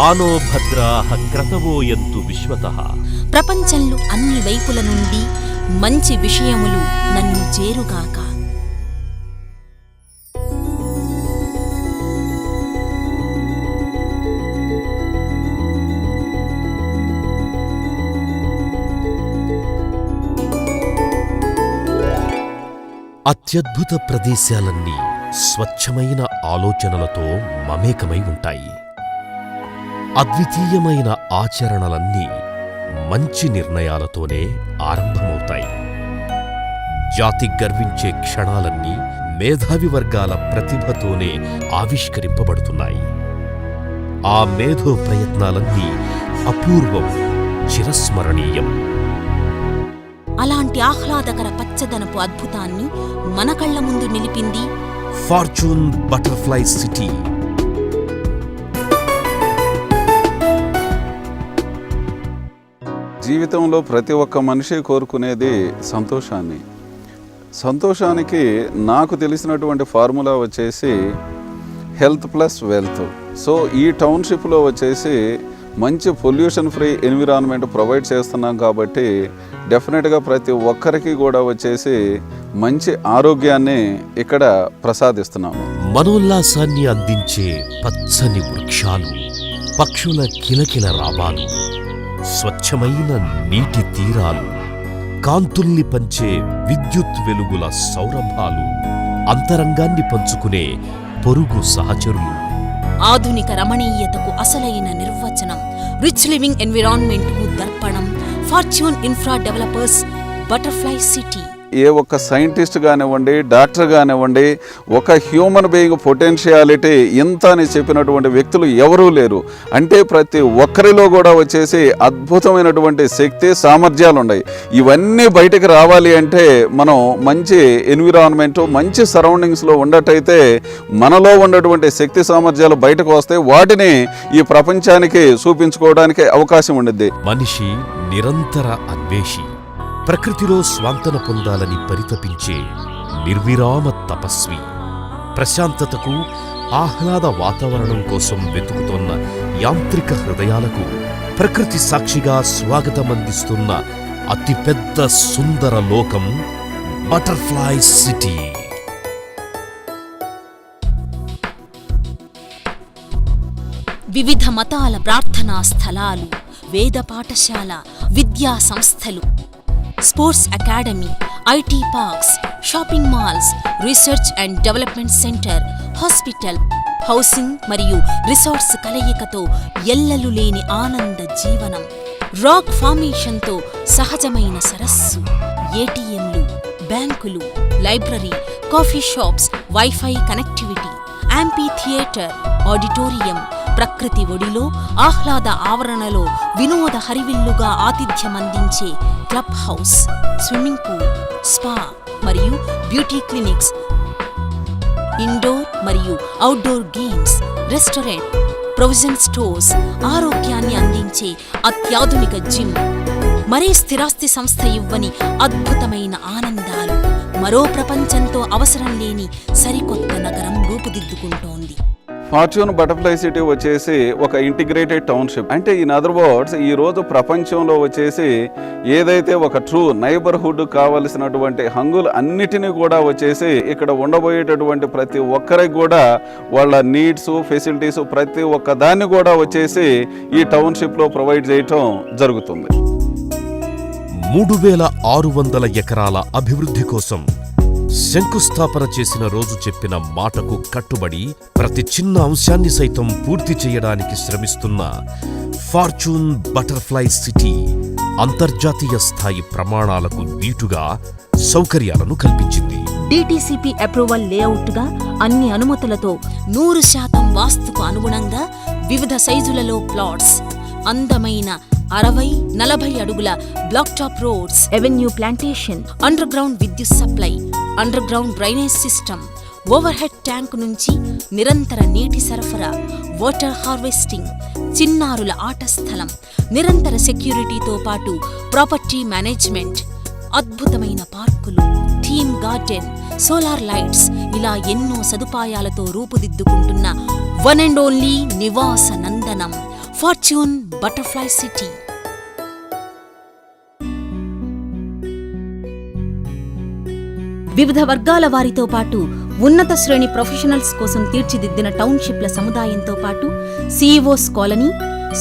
ఆనో భద్రాః క్రతవోయంతు విశ్వతః. ప్రపంచంలో అన్ని వైపుల నుండి మంచి విషయములు నన్ను చేరుగాక. అత్యద్భుత ప్రదేశాలన్నీ స్వచ్ఛమైన ఆలోచనలతో మమేకమై ఉంటాయి. అద్వితీయమైన ఆచరణలన్నీ మంచి నిర్ణయాలతోనే ఆరంభమవుతాయి. జాతి గర్వించే క్షణాలన్నీ మేధావి వర్గాల ప్రతిభతోనే ఆవిష్కరింపబడుతున్నాయి. ఆ మేధో ప్రయత్నాలన్నీ అపూర్వం, చిరస్మరణీయం. అలాంటి ఆహ్లాదకర పచ్చదనపు అద్భుతాన్ని మన కళ్ల ముందు నిలిపింది ఫార్చ్యూన్ బటర్ఫ్లై సిటీ. జీవితంలో ప్రతి ఒక్క మనిషి కోరుకునేది సంతోషాన్ని. సంతోషానికి నాకు తెలిసినటువంటి ఫార్ములా వచ్చేసి హెల్త్ ప్లస్ వెల్త్. సో ఈ టౌన్షిప్లో వచ్చేసి మంచి పొల్యూషన్ ఫ్రీ ఎన్విరాన్మెంట్ ప్రొవైడ్ చేస్తున్నాం కాబట్టి డెఫినెట్గా ప్రతి ఒక్కరికి కూడా వచ్చేసి మంచి ఆరోగ్యాన్ని ఇక్కడ ప్రసాదిస్తున్నాము. మనోల్లాసాన్ని అందించే పచ్చని వృక్షాలు, పక్షుల కిలకిల రావాలు, స్వచ్ఛమైన నీటి తీరాలు, కాంతుల్ని పంచే విద్యుత్ వెలుగుల సౌరభాలు, అంతరంగాన్ని పంచుకునే పొరుగు సహచరులు. ఆధునిక రమణీయతకు అసలైన నిర్వచనం, రిచ్ లివింగ్ ఎన్విరాన్మెంట్ కు దర్పణం fortune infra developers butterfly city. ఏ ఒక్క సైంటిస్ట్ కానివ్వండి, డాక్టర్ కానివ్వండి, ఒక హ్యూమన్ బీయింగ్ పొటెన్షియాలిటీ ఇంత అని చెప్పినటువంటి వ్యక్తులు ఎవరూ లేరు. అంటే ప్రతి ఒక్కరిలో కూడా వచ్చేసి అద్భుతమైనటువంటి శక్తి, సామర్థ్యాలు ఉన్నాయి. ఇవన్నీ బయటకు రావాలి అంటే మనం మంచి ఎన్విరాన్మెంట్, మంచి సరౌండింగ్స్లో ఉన్నట్టయితే మనలో ఉన్నటువంటి శక్తి సామర్థ్యాలు బయటకు వస్తాయి. వాటిని ఈ ప్రపంచానికి చూపించుకోవడానికి అవకాశం ఉండిద్ది. మనిషి నిరంతర అన్వేషి, ప్రకృతిలో స్వాంతన పొందాలని పరితపించే నిర్విరామ తపస్వి, ప్రశాంతతకు, ఆహ్లాద వాతావరణం కోసం వెతుకుతోన్న యాంత్రిక హృదయాలకు ప్రకృతి సాక్షిగా స్వాగతమందిస్తున్న అతిపెద్ద సుందర లోకం బటర్ఫ్లై సిటీ. వివిధ మతాల ప్రార్థనా స్థలాలు, వేద పాఠశాల, విద్యా సంస్థలు, sports academy, IT parks, shopping malls, research and development centre, hospital, housing మరియు రిసార్ట్స్ కలయికతో ఎల్లలు లేని ఆనంద జీవనం. రాక్ ఫార్మేషన్తో సహజమైన సరస్సు, ఏటీఎంలు, బ్యాంకులు, library, coffee shops, wifi connectivity, amphi theatre, auditorium, ప్రకృతి ఒడిలో ఆహ్లాద ఆవరణలో వినోద హరివిల్లుగా ఆతిథ్యమందించే club house, swimming pool, spa మరియు బ్యూటీ క్లినిక్స్, ఇండోర్ మరియు outdoor games, restaurant, provision stores, ఆరోగ్యాన్ని అందించే అత్యాధునిక జిమ్, మరే స్థిరాస్తి సంస్థ ఇవ్వని అద్భుతమైన ఆనందాలు. మరో ప్రపంచంతో అవసరం లేని సరికొత్త నగరం రూపుదిద్దుకుంటోంది. ఫార్చ్యూన్ బటర్ఫ్లై సిటీ వచ్చేసి ఒక ఇంటిగ్రేటెడ్ టౌన్షిప్. అంటే ఇన్ అదర్ వర్డ్స్, ఈరోజు ప్రపంచంలో వచ్చేసి ఏదైతే ఒక ట్రూ నైబర్హుడ్ కావలసినటువంటి హంగులు అన్నిటినీ కూడా వచ్చేసి ఇక్కడ ఉండబోయేటటువంటి ప్రతి ఒక్కరికి కూడా వాళ్ళ నీడ్స్, ఫెసిలిటీస్ ప్రతి ఒక్క దాన్ని కూడా వచ్చేసి ఈ టౌన్షిప్లో ప్రొవైడ్ చేయటం జరుగుతుంది. 3600 ఎకరాల అభివృద్ధి కోసం శంకుస్థాపన చేసిన రోజు చెప్పిన మాటకు కట్టుబడి ప్రతి చిన్న అంశాన్ని సైతం పూర్తి చేయడానికి శ్రమిస్తున్న ఫార్చ్యూన్ బటర్ఫ్లై సిటీ అంతర్జాతీయ స్థాయి ప్రమాణాలకు దీటుగా సౌకర్యాలను కల్పించింది. డిటిసిపి అప్రూవల్ లేఅవుట్గా అన్ని అనుమతులతో 100% వాస్తుకు అనుగుణంగా వివిధ సైజులలో ప్లాట్స్, అందమైన 60-40 అడుగుల black top roads, avenue plantation, underground విద్యుత్ supply, underground drainage system, overhead tank నుంచి నిరంతర నీటి సరఫరా, వాటర్ హార్వెస్టింగ్, చిన్నారుల ఆట స్థలం, నిరంతర సెక్యూరిటీతో పాటు ప్రాపర్టీ మేనేజ్మెంట్, అద్భుతమైన పార్కులు, థీమ్ గార్డెన్, సోలార్ లైట్స్, ఇలా ఎన్నో సదుపాయాలతో రూపుదిద్దుకుంటున్న వన్ అండ్ ఓన్లీ నివాస నందనం ఫార్చ్యూన్ బటర్ఫ్లై సిటీ. వివిధ వర్గాల వారితో పాటు ఉన్నత శ్రేణి ప్రొఫెషనల్స్ కోసం తీర్చిదిద్దిన టౌన్షిప్ల సముదాయంతో పాటు CEOs colony,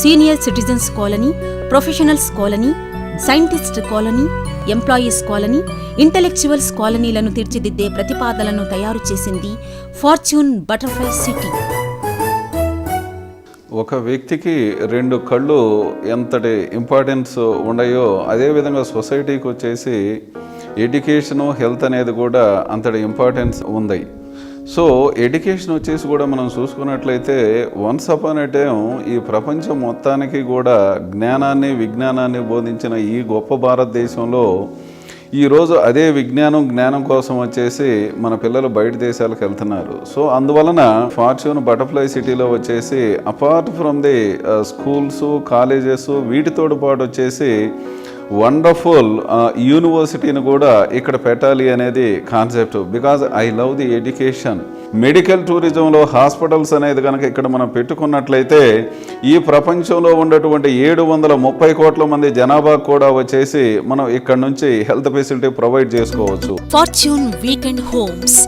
senior citizens colony, professionals colony, scientist colony, employees colony, intellectuals కాలనీలను తీర్చిదిద్దే ప్రతిపాదనలను తయారు చేసింది ఫార్చ్యూన్ బటర్ఫ్లై సిటీ. ఒక వ్యక్తికి 2 కళ్ళు ఎంతటి ఇంపార్టెన్స్ ఉన్నాయో అదేవిధంగా సొసైటీకి వచ్చేసి ఎడ్యుకేషను, హెల్త్ అనేది కూడా అంతటి ఇంపార్టెన్స్ ఉంది. సో ఎడ్యుకేషన్ వచ్చేసి కూడా మనం చూసుకున్నట్లయితే వన్స్ అపాన్ ఎ టైం ఈ ప్రపంచం మొత్తానికి కూడా జ్ఞానాన్ని, విజ్ఞానాన్ని బోధించిన ఈ గొప్ప భారతదేశంలో ఈరోజు అదే జ్ఞానం కోసం వచ్చేసి మన పిల్లలు బయట దేశాలకు వెళ్తున్నారు. సో అందువలన ఫార్చ్యూన్ బటర్ఫ్లై సిటీలో వచ్చేసి apart from the schools, colleges వీటితో పాటు వచ్చేసి వండర్ఫుల్ యూనివర్సిటీని కూడా ఇక్కడ పెట్టాలి అనేది concept. Because I love the education. Medical టూరిజంలో హాస్పిటల్స్ అనేది కనుక ఇక్కడ మనం పెట్టుకున్నట్లయితే ఈ ప్రపంచంలో ఉన్నటువంటి 730 కోట్ల మంది జనాభా కూడా వచ్చేసి మనం ఇక్కడ నుంచి హెల్త్ ఫెసిలిటీ ప్రొవైడ్ చేసుకోవచ్చు. Fortune weekend homes,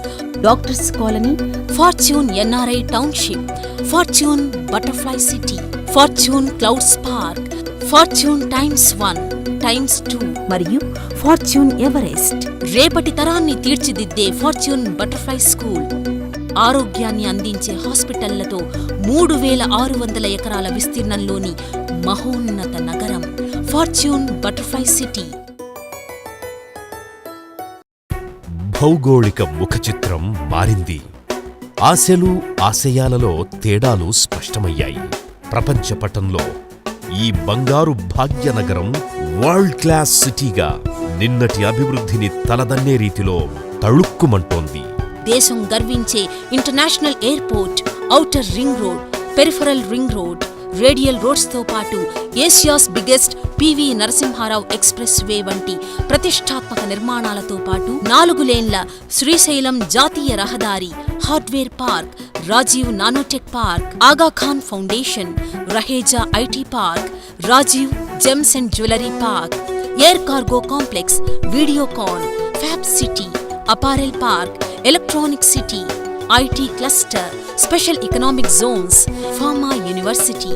doctors colony, fortune NRI township, fortune butterfly city, fortune clouds park, fortune ×1, ×2 మరియు ఫార్చ్యూన్ ఎవరెస్ట్. రేపటి తరాన్ని తీర్చిదిద్దే ఫార్చ్యూన్ బటర్ఫ్లై స్కూల్, ఆరోగ్యాన్ని అందించే హాస్పిటళ్లతో 3600 ఎకరాల విస్తీర్ణంలోని మహోన్నత నగరం ఫార్చ్యూన్ బటర్ఫ్లై సిటీ. భౌగోళిక ముఖచిత్రం మారింది. ఆశలు, ఆశయాలలో తేడాలు స్పష్టమయ్యాయి. ప్రపంచ పటంలో ఈ బంగారు భాగ్యనగరం వరల్డ్ క్లాస్ సిటీగా నిన్నటి అభివృద్ధిని తలదన్నే రీతిలో తళుక్కుమంటోంది. దేశం గర్వించే international airport, outer ring road, peripheral ring road, radial రోడ్స్తో పాటు Asia's biggest PV Narasimha Rao express way వంటి ప్రతిష్టాత్మక నిర్మాణాలతో పాటు 4 లేన్ల శ్రీశైలం జాతీయ రహదారి, hardware park, Rajiv nanotech park, Aga Khan foundation, Raheja IT park, Rajiv gems and jewellery park, air cargo complex, Videocon, fab city, apparel park, electronic city, IT cluster, special economic zones, pharma university,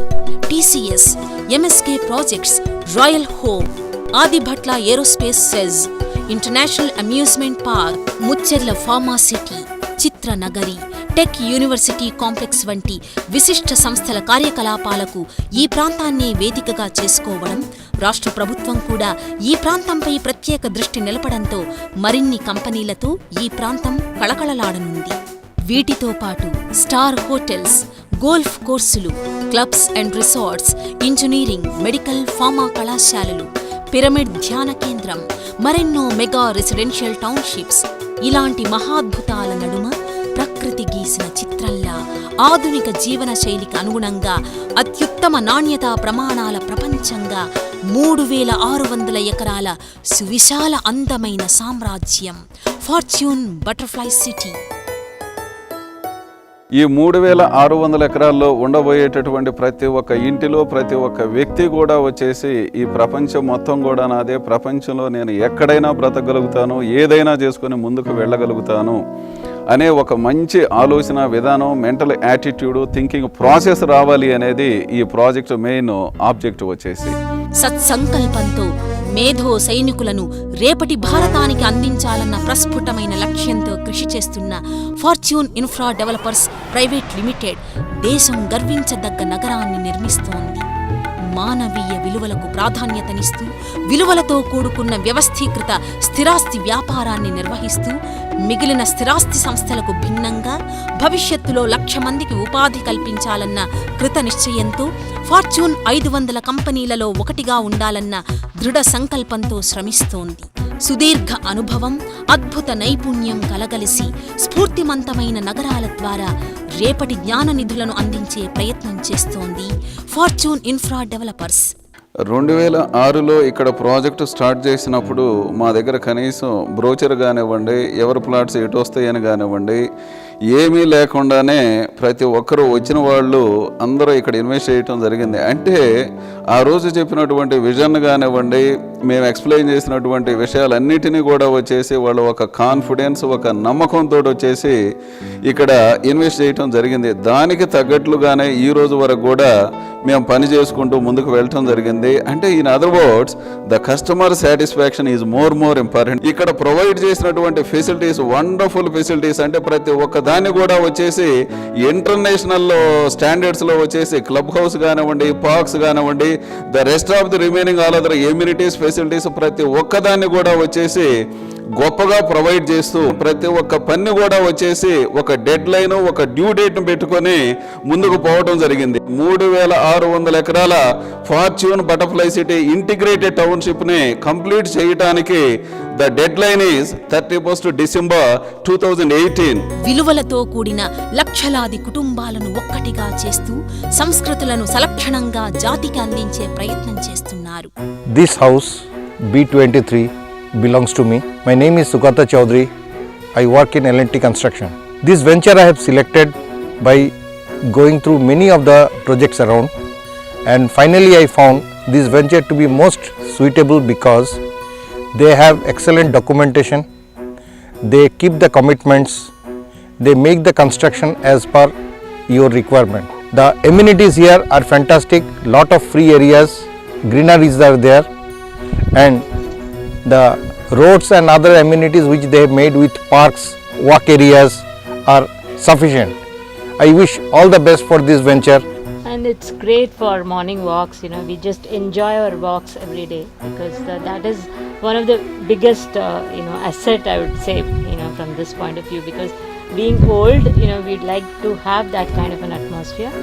TCS, MSK projects, royal home, Adibatla aerospace SEZ, international amusement park, Mucherla pharma city, Chitranagari, tech university complex వంటి విశిష్ట సంస్థల కార్యకలాపాలకు ఈ ప్రాంతాన్నే వేదికగా చేసుకోవడం, రాష్ట్ర ప్రభుత్వం కూడా ఈ ప్రాంతంపై ప్రత్యేక దృష్టి నిలపడంతో మరిన్ని కంపెనీలతో ఈ ప్రాంతం కళకళలాడనుంది. వీటితో పాటు స్టార్ హోటల్స్, గోల్ఫ్ కోర్సులు, clubs and resorts, engineering, medical, pharma కళాశాలలు, పిరమిడ్ ధ్యాన కేంద్రం, మరెన్నో మెగా రెసిడెన్షియల్ టౌన్షిప్స్, ఇలాంటి మహాద్భుతాల నడుమ ప్రకృతి గీసిన చిత్రంలా ఆధునిక జీవన శైలికి అనుగుణంగా అత్యుత్తమ నాణ్యతా ప్రమాణాల ప్రపంచంగా 3600 ఎకరాల సువిశాల అందమైన సామ్రాజ్యం ఫార్చ్యూన్ బటర్ఫ్లై సిటీ. ఈ 3600 ఎకరాల్లో ఉండబోయేటటువంటి ప్రతి ఒక్క ఇంటిలో ప్రతి ఒక్క వ్యక్తి కూడా వచ్చేసి ఈ ప్రపంచం మొత్తం కూడా నాదే, ప్రపంచంలో నేను ఎక్కడైనా బ్రతకగలుగుతాను, ఏదైనా చేసుకొని ముందుకు వెళ్ళగలుగుతాను అనే ఒక మంచి ఆలోచన విధానం, మెంటల్ యాటిట్యూడ్, థింకింగ్ ప్రాసెస్ రావాలి అనేది ఈ ప్రాజెక్టు మెయిన్ ఆబ్జెక్టివ్ వచ్చేసి. సత్సంకల్పంతో మేధో సైనికులను రేపటి భారతానికి అందించాలన్న ప్రస్ఫుటమైన లక్ష్యంతో కృషి చేస్తున్న fortune infra developers private limited దేశం గర్వించదగ్గ నగరాన్ని నిర్మిస్తోంది. మానవీయ విలువలకు ప్రాధాన్యతనిస్తూ విలువలతో కూడుకున్న వ్యవస్థీకృత స్థిరాస్తి వ్యాపారాన్ని నిర్వహిస్తూ మిగిలిన స్థిరాస్తి సంస్థలకు భిన్నంగా భవిష్యత్తులో 1,00,000 మందికి ఉపాధి కల్పించాలన్న కృత నిశ్చయంతో ఫార్చ్యూన్ 500 కంపెనీలలో ఒకటిగా ఉండాలన్న దృఢ సంకల్పంతో శ్రమిస్తోంది. సుదీర్ఘ అనుభవం, అద్భుత నైపుణ్యం కలగలిసి స్ఫూర్తిమంతమైన నగరాల ద్వారా రేపటి జ్ఞాన నిధులను అందించే ప్రయత్నం చేస్తోంది ఫార్చ్యూన్ ఇన్ఫ్రా డెవలపర్స్. 2006లో ఇక్కడ ప్రాజెక్టు స్టార్ట్ చేసినప్పుడు మా దగ్గర కనీసం బ్రోచర్ కానివ్వండి, ఎవరి ప్లాట్స్ ఎటు వస్తాయని కానివ్వండి, ఏమీ లేకుండానే ప్రతి ఒక్కరూ వచ్చిన వాళ్ళు అందరూ ఇక్కడ ఇన్వెస్ట్ చేయటం జరిగింది. అంటే ఆ రోజు చెప్పినటువంటి విజన్ కానివ్వండి, మేము ఎక్స్ప్లెయిన్ చేసినటువంటి విషయాలన్నిటినీ కూడా వచ్చేసి వాళ్ళు ఒక కాన్ఫిడెన్స్, ఒక నమ్మకంతో వచ్చేసి ఇక్కడ ఇన్వెస్ట్ చేయటం జరిగింది. దానికి తగ్గట్లుగానే ఈ రోజు వరకు కూడా మేము పని చేసుకుంటూ ముందుకు వెళ్ళటం జరిగింది. అంటే in other words the customer satisfaction is more important. ఇక్కడ ప్రొవైడ్ చేసినటువంటి ఫెసిలిటీస్ వండర్ఫుల్ ఫెసిలిటీస్. అంటే ప్రతి ఒక్క దాన్ని కూడా వచ్చేసి ఇంటర్నేషనల్ స్టాండర్డ్స్లో వచ్చేసి క్లబ్ హౌస్ కానివ్వండి, పార్క్స్ కానివ్వండి, the rest of the remaining all other amenities facilities ప్రతి ఒక్కదాన్ని కూడా వచ్చేసి గొప్పగా ప్రొవైడ్ చేస్తూ ప్రతి ఒక్క పని కూడా వచ్చేసి ఒక డెడ్ లైన్, ఒక డ్యూ డేట్ను పెట్టుకొని ముందుకు పోవడం జరిగింది. 3600 ఎకరాల ఫార్చ్యూన్ బటర్ఫ్లై సిటీ ఇంటిగ్రేటెడ్ టౌన్షిప్ని కంప్లీట్ చేయడానికి the deadline is 31st December 2018. విలువలతో కూడిన లక్షలాది కుటుంబాలను ఒక్కటిగా చేస్తూ సంస్కృతులను సలక్షణంగా జాతికి అందించే ప్రయత్నం చేస్తున్నారు. This house B23 belongs to me. My name is Sugata Chaudhary. I work in L&T construction. This venture I have selected by going through many of the projects around, and finally I found this venture to be most suitable because they have excellent documentation, they keep the commitments, they make the construction as per your requirement. The amenities here are fantastic, lot of free areas, greeneries are there, and the roads and other amenities which they have made with parks, walk areas are sufficient. I wish all the best for this venture. And it's great for morning walks, we just enjoy our walks every day because that is one of the biggest, asset I would say, from this point of view, because being old, we'd like to have that kind of an atmosphere.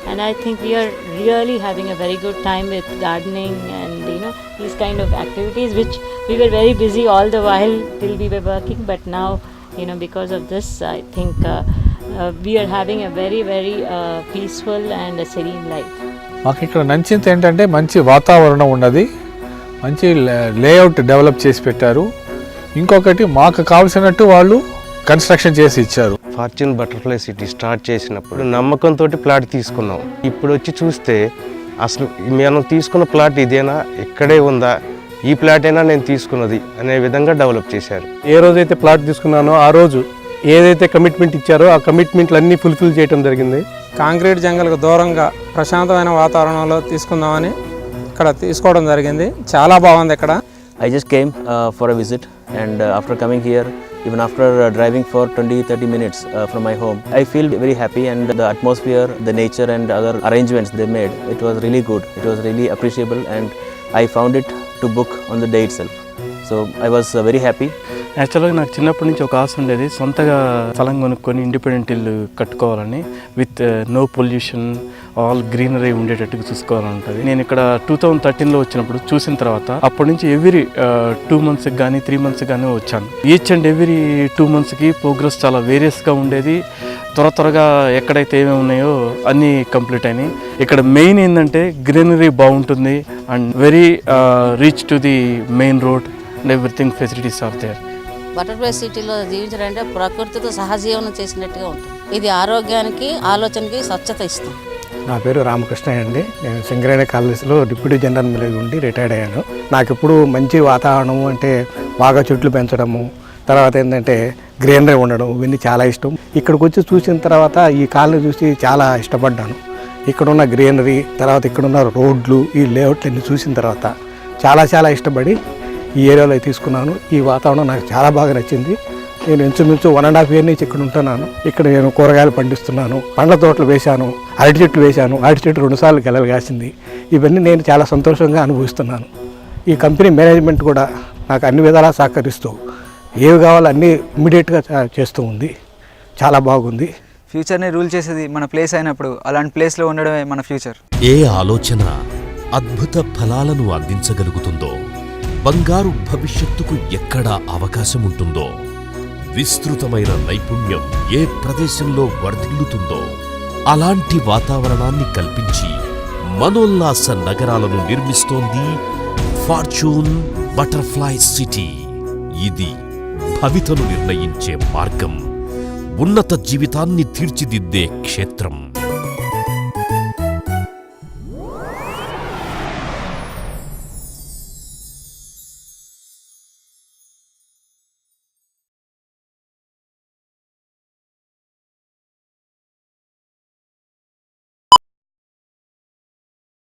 And I think we are really having a very good time with gardening and these kind of activities which we were very busy all the while till we were working, but now because of this I think we are having a very very peaceful and a serene life. మాకు ఇక్కడ నచ్చింది ఏంటంటే మంచి వాతావరణం ఉన్నది, మంచి layout develop చేసి పెట్టారు. ఇంకొకటి మాకు కావాల్సినట్టు వాళ్ళు కన్స్ట్రక్షన్ చేసి ఇచ్చారు. ఫార్చ్యూన్ బటర్ఫ్లై సిటీ స్టార్ట్ చేసినప్పుడు నమ్మకంతో ప్లాట్ తీసుకున్నాం. ఇప్పుడు వచ్చి చూస్తే అసలు మనం తీసుకున్న ప్లాట్ ఇదేనా, ఇక్కడే ఉందా, ఈ ప్లాట్ అయినా నేను తీసుకున్నది అనే విధంగా డెవలప్ చేశారు. ఏ రోజైతే ప్లాట్ తీసుకున్నానో ఆ రోజు ఏదైతే కమిట్మెంట్ ఇచ్చారో ఆ కమిట్మెంట్లు అన్నీ ఫుల్ఫిల్ చేయడం జరిగింది. కాంక్రీట్ జంగల్కు దూరంగా ప్రశాంతమైన వాతావరణంలో తీసుకుందామని ఇక్కడ తీసుకోవడం జరిగింది. చాలా బాగుంది ఇక్కడ. I just came for a visit, and after coming here, even after driving for 20-30 minutes from my home, I feel very happy, and the atmosphere, the nature and other arrangements they made, it was really good. It was really appreciable, and I found it to book on the day itself. So I was very happy. యాక్చువల్గా నాకు చిన్నప్పటి నుంచి ఒక ఆశ ఉండేది, సొంతగా స్థలం కొనుక్కొని independent ఇల్లు కట్టుకోవాలని, with no pollution, all greenery ఉండేటట్టుగా చూసుకోవాలని ఉంటుంది. నేను ఇక్కడ 2013లో వచ్చినప్పుడు చూసిన తర్వాత అప్పటి నుంచి ఎవ్రీ 2 monthsకి కానీ 3 monthsకి కానీ వచ్చాను. ఈచ్ అండ్ ఎవ్రీ 2 monthsకి ప్రోగ్రెస్ చాలా వేరియస్గా ఉండేది. త్వరగా ఎక్కడైతే ఏమేమి ఉన్నాయో అన్నీ కంప్లీట్ అయినాయి. ఇక్కడ మెయిన్ ఏంటంటే గ్రీనరీ బాగుంటుంది and very reach to the main road and everything facilities are there. Butterfly సిటీలో జీవించాలంటే ప్రకృతితో సహజీవనం చేసినట్టుగా ఉంటుంది. ఇది ఆరోగ్యానికి, ఆలోచనకి స్వచ్ఛత ఇస్తాం. నా పేరు రామకృష్ణ అండి. నేను సింగరేణి కాలేజీలో డిప్యూటీ జనరల్ మేనేజర్ ఉండి రిటైర్డ్ అయ్యాను. నాకు ఇప్పుడు మంచి వాతావరణం అంటే బాగా చెట్లు పెంచడము, తర్వాత ఏంటంటే గ్రీనరీ ఉండడం, ఇవన్నీ చాలా ఇష్టం. ఇక్కడికి వచ్చి చూసిన తర్వాత ఈ కాలనీ చూసి చాలా ఇష్టపడ్డాను. ఇక్కడున్న గ్రీనరీ, తర్వాత ఇక్కడున్న రోడ్లు, ఈ లేఅవుట్లన్నీ చూసిన తర్వాత చాలా ఇష్టపడి ఈ ఏరియాలో తీసుకున్నాను. ఈ వాతావరణం నాకు చాలా బాగా నచ్చింది. నేను ఇంచుమించు 1.5 year నుంచి ఇక్కడ ఉంటున్నాను. ఇక్కడ నేను కూరగాయలు పండిస్తున్నాను, పండ్ల తోటలు వేశాను, అరటి చెట్లు వేశాను. అరటి చెట్టు 2 సార్లు గెలలు కాసింది. ఇవన్నీ నేను చాలా సంతోషంగా అనుభవిస్తున్నాను. ఈ కంపెనీ మేనేజ్మెంట్ కూడా నాకు అన్ని విధాలా సహకరిస్తూ ఏవి కావాలో అన్నీ ఇమ్మీడియట్గా చేస్తూ ఉంది. చాలా బాగుంది. ఫ్యూచర్ని రూల్ చేసేది మన ప్లేస్ అయినప్పుడు అలాంటి ప్లేస్లో ఉండడమే మన ఫ్యూచర్. ఏ ఆలోచన అద్భుత ఫలాలను అందించగలుగుతుందో, బంగారు భవిష్యత్తుకు ఎక్కడ అవకాశం ఉంటుందో, విస్తృతమైన నైపుణ్యం ఏ ప్రదేశంలో వర్ధిల్లుతుందో అలాంటి వాతావరణాన్ని కల్పించి మనోల్లాస నగరాలను నిర్మిస్తోంది ఫార్చ్యూన్ బటర్ఫ్లై సిటీ. ఇది భవితను నిర్ణయించే మార్గం. ఉన్నత జీవితాన్ని తీర్చిదిద్దే క్షేత్రం.